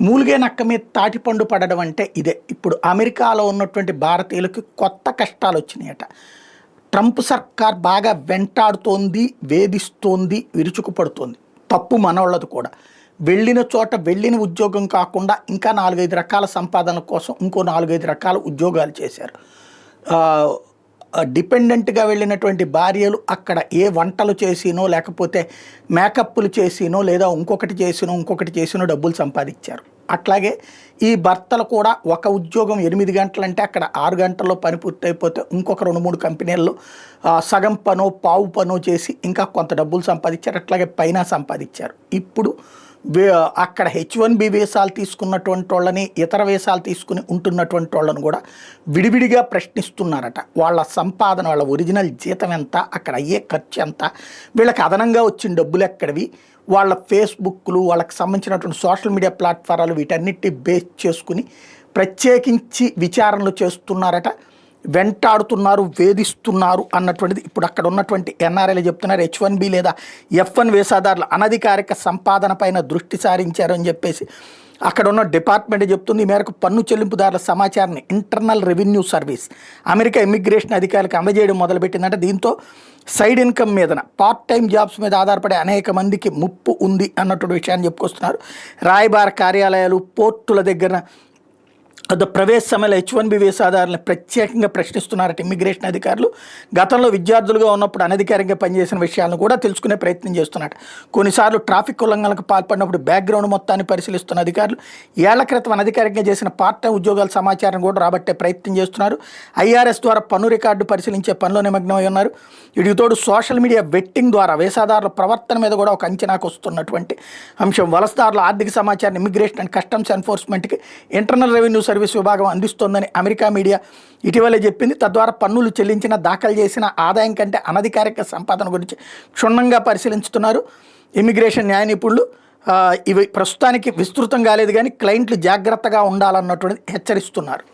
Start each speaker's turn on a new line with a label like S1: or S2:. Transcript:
S1: మూలిగే నక్క మీద తాటిపండు పడడం అంటే ఇదే. ఇప్పుడు అమెరికాలో ఉన్నటువంటి భారతీయులకి కొత్త కష్టాలు వచ్చినాయట. ట్రంప్ సర్కార్ బాగా వెంటాడుతోంది, వేధిస్తోంది, విరుచుకుపడుతోంది. తప్పు మనోళ్ళది కూడా. వెళ్ళిన చోట వెళ్ళిన ఉద్యోగం కాకుండా ఇంకా 4-5 రకాల సంపాదనల కోసం ఇంకో 4-5 రకాల ఉద్యోగాలు చేశారు. డిపెండెంట్గా వెళ్ళినటువంటి భార్యలు అక్కడ ఏ వంటలు చేసినో, లేకపోతే మేకప్లు చేసినో, లేదా ఇంకొకటి చేసినో డబ్బులు సంపాదించారు. అట్లాగే ఈ భర్తలు కూడా ఒక ఉద్యోగం 8 గంటలంటే అక్కడ 6 గంటల్లో పని పూర్తయిపోతే ఇంకొక 2-3 కంపెనీల్లో సగం పనో పావు పనో చేసి ఇంకా కొంత డబ్బులు సంపాదించారు. అట్లాగే పైన సంపాదించారు. ఇప్పుడు అక్కడ H1B వీసాలు తీసుకున్నటువంటి వాళ్ళని, ఇతర వీసాలు తీసుకుని ఉంటున్నటువంటి వాళ్ళని కూడా విడివిడిగా ప్రశ్నిస్తున్నారట. వాళ్ళ సంపాదన, వాళ్ళ ఒరిజినల్ జీతం ఎంత, అక్కడ అయ్యే ఖర్చు ఎంత, వీళ్ళకి అదనంగా వచ్చిన డబ్బులు ఎక్కడివి, వాళ్ళ ఫేస్బుక్లు, వాళ్ళకి సంబంధించినటువంటి సోషల్ మీడియా ప్లాట్ఫారాలు వీటన్నిటిని బేస్ చేసుకుని ప్రత్యేకించి విచారణలు చేస్తున్నారట. వెంటాడుతున్నారు, వేధిస్తున్నారు అన్నటువంటిది ఇప్పుడు అక్కడ ఉన్నటువంటి ఎన్ఆర్ఐలు చెప్తున్నారు. H1B లేదా F1 వీసాదారుల అనధికారిక సంపాదన పైన దృష్టి సారించారు అని చెప్పేసి అక్కడ ఉన్న డిపార్ట్మెంట్ చెప్తుంది. ఈ మేరకు పన్ను చెల్లింపుదారుల సమాచారాన్ని internal revenue service America immigration అధికారులకు అందజేయడం మొదలుపెట్టిందంటే దీంతో సైడ్ ఇన్కమ్ మీదన, పార్ట్ టైం జాబ్స్ మీద ఆధారపడే అనేక మందికి ముప్పు ఉంది అన్నటువంటి విషయాన్ని చెప్పుకొస్తున్నారు. రాయబార కార్యాలయాలు, పోర్టుల దగ్గర ప్రవేశ సమయంలో H1B వీసాదారులను ప్రత్యేకంగా ప్రశ్నిస్తున్నారట ఇమ్మిగ్రేషన్ అధికారులు. గతంలో విద్యార్థులుగా ఉన్నప్పుడు అనధికారికంగా పనిచేసిన విషయాలను కూడా తెలుసుకునే ప్రయత్నం చేస్తున్నట్టు. కొన్నిసార్లు ట్రాఫిక్ ఉల్లంఘనలకు పాల్పడినప్పుడు బ్యాక్గ్రౌండ్ మొత్తాన్ని పరిశీలిస్తున్న అధికారులు ఏళ్ల క్రితం అనధికారికంగా చేసిన పార్ట్ టైం ఉద్యోగాల సమాచారం కూడా రాబట్టే ప్రయత్నం చేస్తున్నారు. IRS ద్వారా పన్ను రికార్డు పరిశీలించే పనిలో నిమగ్నమై ఉన్నారు. వీటితోడు సోషల్ మీడియా వెట్టింగ్ ద్వారా వీసాదారుల ప్రవర్తన మీద కూడా ఒక అంచనాకు వస్తున్నటువంటి అంశం. వలసదారుల ఆర్థిక సమాచారం ఇమిగ్రేషన్ అండ్ కస్టమ్స్ ఎన్ఫోర్స్మెంట్కి ఇంటర్నల్ రెవెన్యూ సర్వీస్ విభాగం అందిస్తోందని అమెరికా మీడియా ఇటీవలే చెప్పింది. తద్వారా పన్నులు చెల్లించిన, దాఖలు చేసిన ఆదాయం కంటే అనధికారిక సంపాదన గురించి క్షుణ్ణంగా పరిశీలించుతున్నారు ఇమిగ్రేషన్ న్యాయ నిపుణులు. ఇవి ప్రస్తుతానికి విస్తృతం కాలేదు కానీ క్లయింట్లు జాగ్రత్తగా ఉండాలన్నటువంటిది హెచ్చరిస్తున్నారు.